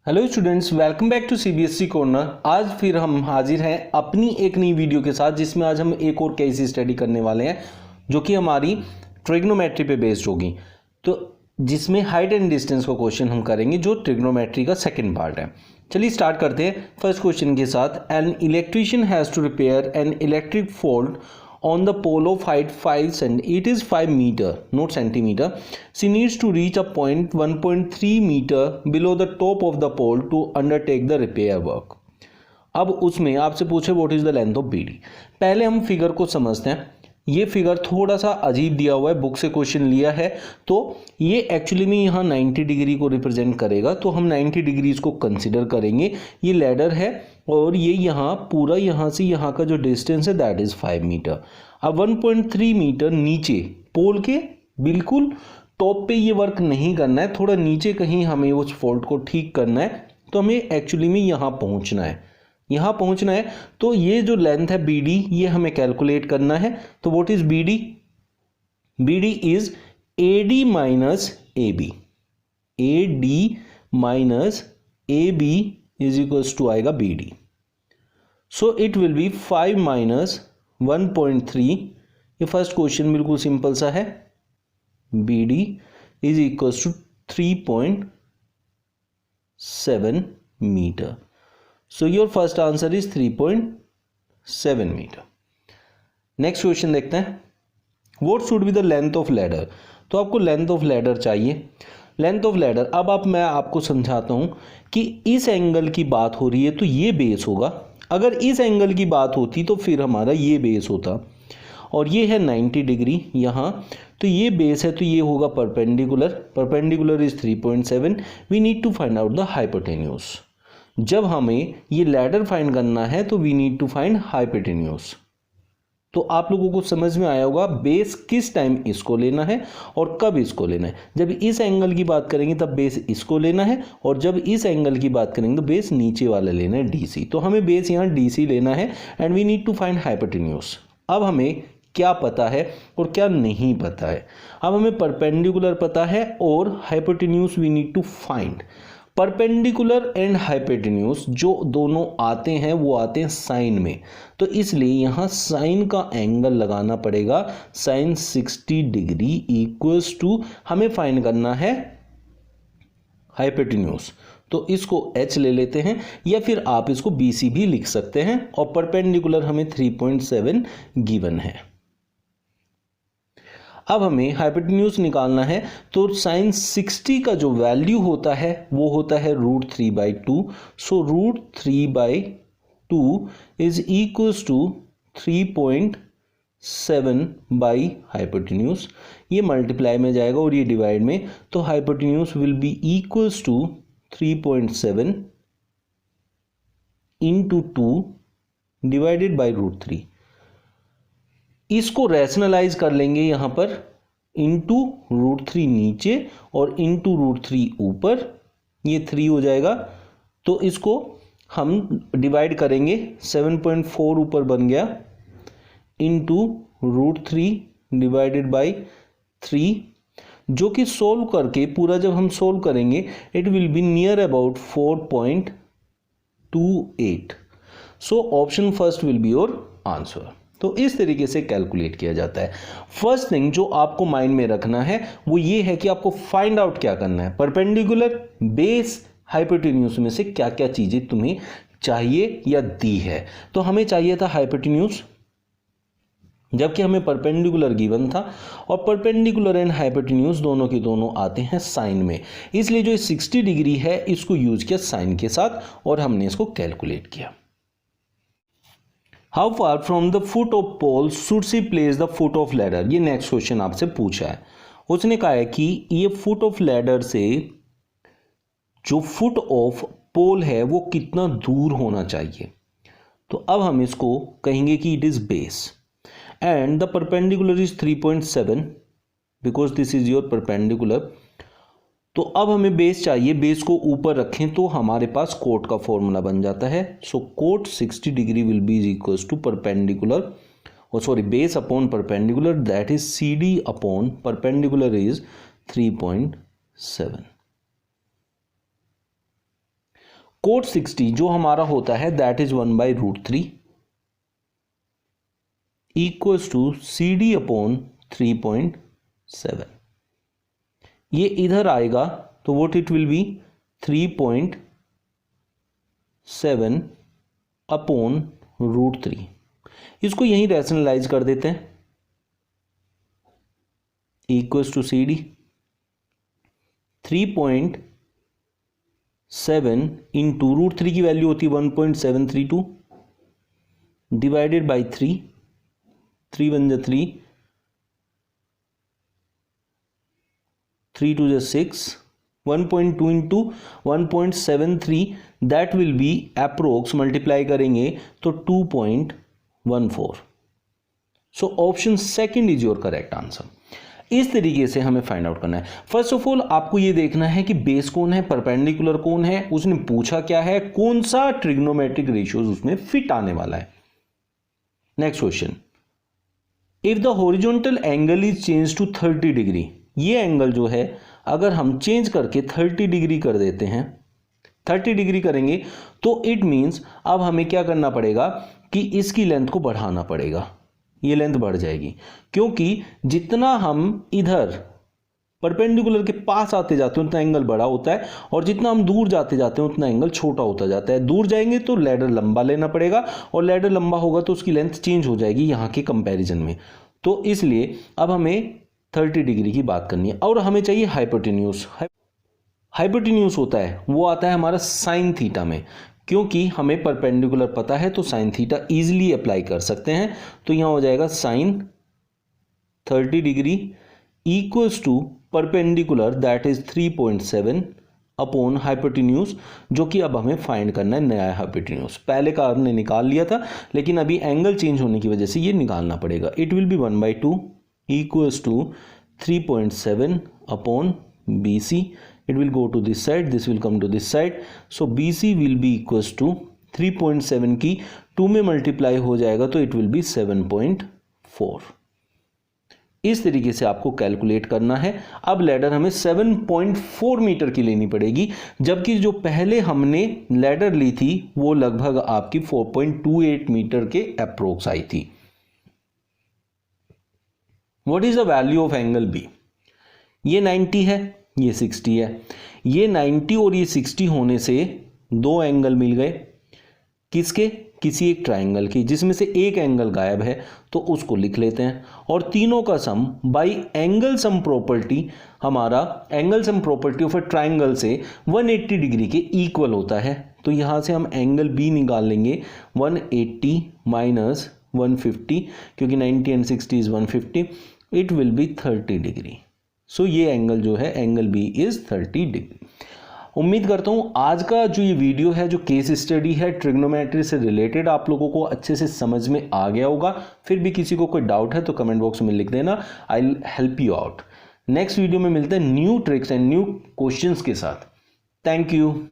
Hello students, welcome back to CBSE corner. आज फिर हम हाजिर हैं अपनी एक नई वीडियो के साथ, जिसमें आज हम एक और केस स्टडी करने वाले हैं जो कि हमारी ट्रिग्नोमेट्री पे बेस्ड होगी। तो जिसमें हाइट एंड डिस्टेंस का क्वेश्चन हम करेंगे, जो ट्रिग्नोमेट्री का सेकंड पार्ट है। चलिए स्टार्ट करते हैं फर्स्ट क्वेश्चन के साथ। An electrician has to repair an electric fault on the pole of height 5 cm, it is 5 meter not centimeter. She needs to reach a point 1.3 meter below the top of the pole to undertake the repair work. अब उसमें आपसे पूछे what is the length of BD. पहले हम figure को समझते हैं। ये फिगर थोड़ा सा अजीब दिया हुआ है, बुक से क्वेश्चन लिया है, तो ये एक्चुअली में यहाँ 90 डिग्री को रिप्रेजेंट करेगा, तो हम 90 डिग्री इसको कंसिडर करेंगे। ये लैडर है और ये यहाँ पूरा यहाँ से यहाँ का जो डिस्टेंस है दैट इज 5 मीटर। अब 1.3 मीटर नीचे पोल के बिल्कुल टॉप पे ये वर्क नहीं करना है, थोड़ा नीचे कहीं हमें उस फॉल्ट को ठीक करना है, तो हमें एक्चुअली में यहाँ पहुँचना है। यहाँ पहुँचना है तो ये जो लेंथ है BD, ये हमें कैलकुलेट करना है। तो what is BD? BD is AD minus AB। AD minus AB is equals to आएगा BD। So it will be 5 minus 1.3। ये फर्स्ट क्वेश्चन बिल्कुल सिंपल सा है। BD is equals to 3.7 metre. So your first answer is 3.7 metre. Next question देखते हैं। What should be the length of ladder? तो आपको length of ladder चाहिए। Length of ladder, अब मैं आपको समझाता हूं कि इस एंगल की बात हो रही है तो ये बेस होगा। अगर इस एंगल की बात होती तो फिर हमारा ये बेस होता, और ये है 90 डिग्री यहाँ, तो ये बेस है तो ये होगा perpendicular. Perpendicular is 3.7। We need to find out the hypotenuse. जब हमें ये लैडर फाइंड करना है तो we need to find hypotenuse. तो आप लोगों को समझ में आया होगा बेस किस टाइम इसको लेना है और कब इसको लेना है। जब इस एंगल की बात करेंगे तब बेस इसको लेना है, और जब इस एंगल की बात करेंगे तो बेस नीचे वाला लेना है DC। तो हमें बेस यहाँ DC लेना है and we need to find hypotenuse. अब हमें क्या पता है और क्या नहीं पता है। अब हमें परपेंडिकुलर पता है और hypotenuse we need to find. Perpendicular and hypotenuse जो दोनों आते हैं वो आते हैं साइन में, तो इसलिए यहाँ साइन का एंगल लगाना पड़ेगा। साइन 60 डिग्री इक्वल्स टू हमें फाइंड करना है हाइपोटेन्यूज, तो इसको H ले लेते हैं, या फिर आप इसको BC भी लिख सकते हैं, और परपेंडिकुलर हमें 3.7 गिवन है। अब हमें हाइपोटेन्यूज निकालना है, तो साइन 60 का जो वैल्यू होता है वो होता है √3/2। So √3/2 is equals to 3.7 by hypotenuse. ये मल्टीप्लाई में जाएगा और ये डिवाइड में, तो hypotenuse will be equals to 3.7 into 2 divided by √3। इसको रैशनलाइज कर लेंगे यहाँ पर, इंटू √3 नीचे और इंटू √3 ऊपर, ये 3 हो जाएगा। तो इसको हम डिवाइड करेंगे, 7.4 ऊपर बन गया, इंटू √3 डिवाइडेड बाई 3, जो कि सोल्व करके पूरा जब हम सोल्व करेंगे it will be near about 4.28। So option first will be your answer. तो इस तरीके से कैलकुलेट किया जाता है। फर्स्ट थिंग जो आपको माइंड में रखना है वो ये है कि आपको फाइंड आउट क्या करना है। परपेंडिकुलर, बेस, हाइपोटेन्यूज में से क्या क्या चीजें तुम्हें चाहिए या दी है। तो हमें चाहिए था हाइपोटेन्यूज, जबकि हमें परपेंडिकुलर गिवन था, और परपेंडिकुलर एंड हाइपोटेन्यूज दोनों के दोनों आते हैं साइन में, इसलिए जो 60 डिग्री है इसको यूज किया साइन के साथ और हमने इसको कैलकुलेट किया। How far from the foot of pole should she place the foot of ladder. ये नेक्स्ट क्वेश्चन आपसे पूछा है। उसने कहा है कि ये फुट ऑफ लैडर से जो फुट ऑफ पोल है वो कितना दूर होना चाहिए। तो अब हम इसको कहेंगे कि it is base and the perpendicular is 3.7 because this is your perpendicular. तो अब हमें बेस चाहिए, बेस को ऊपर रखें तो हमारे पास कोट का फॉर्मूला बन जाता है। So cot 60 degree will be equals to perpendicular, और sorry base upon perpendicular, that is CD upon perpendicular is 3.7। Cot 60 जो हमारा होता है that is 1/√3 equals to CD upon 3.7। ये इधर आएगा तो what it will be 3.7 upon √3। इसको यहीं रैशनलाइज कर देते हैं, इक्वल्स टू CD 3.7 इंटू √3 की वैल्यू होती है 1.732 divided by 3 1 3 3 2 6 1.2 into 1.73 that will be approx multiply करेंगे तो 2.14। So option second is your correct answer. इस तरीके से हमें फाइंड आउट करना है। फर्स्ट ऑफ ऑल आपको ये देखना है कि बेस कौन है, परपेंडिकुलर कौन है, उसने पूछा क्या है, कौन सा ट्रिग्नोमेट्रिक रेशियोज उसमें फिट आने वाला है। Next question, if the horizontal angle is change to 30 degree, ये एंगल जो है अगर हम चेंज करके 30 डिग्री कर देते हैं, 30 डिग्री करेंगे तो इट मींस अब हमें क्या करना पड़ेगा कि इसकी लेंथ को बढ़ाना पड़ेगा। ये लेंथ बढ़ जाएगी क्योंकि जितना हम इधर परपेंडिकुलर के पास आते जाते हैं उतना एंगल बड़ा होता है और जितना हम दूर जाते जाते हैं उतना एंगल छोटा होता जाता है। दूर जाएंगे तो लैडर लंबा लेना पड़ेगा और लैडर लंबा होगा तो उसकी लेंथ चेंज हो जाएगी यहाँ के कंपैरिजन में। तो इसलिए अब हमें 30 डिग्री की बात करनी है और हमें चाहिए हाइपोटेन्यूज। हाइपोटेन्यूज होता है वो आता है हमारा साइन थीटा में, क्योंकि हमें परपेंडिकुलर पता है तो साइन थीटा इजीली अप्लाई कर सकते हैं। तो यहां हो जाएगा sine 30 degree equals to perpendicular that is 3.7 upon hypotenuse, जो कि अब हमें फाइंड करना है नया हाइपोटेन्यूज। पहले का हमने निकाल लिया था लेकिन अभी एंगल चेंज होने की वजह से ये निकालना पड़ेगा। It will B 1/2 equals to 3.7 upon BC. It will go to this side, this will come to this side. So BC will be equals to 3.7 की 2 में मल्टीप्लाई हो जाएगा तो it will be 7.4। इस तरीके से आपको कैलकुलेट करना है। अब लैडर हमें 7.4 मीटर की लेनी पड़ेगी, जबकि जो पहले हमने लैडर ली थी वो लगभग आपकी 4.28 मीटर के अप्रोक्स आई थी। What is the value of angle B? ये 90 है, ये 60 है। ये 90 और ये 60 होने से दो एंगल मिल गए। किसके? किसी एक ट्राइंगल की, जिसमें से एक एंगल गायब है तो उसको लिख लेते हैं। और तीनों का सम बाई एंगल सम प्रॉपर्टी, हमारा angle sum property of a triangle से 180 डिग्री के इक्वल होता है। तो यहाँ से हम एंगल B निकाल लेंगे 180 माइनस 150, क्योंकि 90 and 60 is 150, it will be 30 degree. So ये एंगल जो है एंगल B इज 30 डिग्री। उम्मीद करता हूँ आज का जो ये वीडियो है, जो केस स्टडी है ट्रिग्नोमेट्री से रिलेटेड, आप लोगों को अच्छे से समझ में आ गया होगा। फिर भी किसी को कोई डाउट है तो कमेंट बॉक्स में लिख देना, I will help you out. Next video में मिलते हैं new tricks and new questions के साथ। Thank you.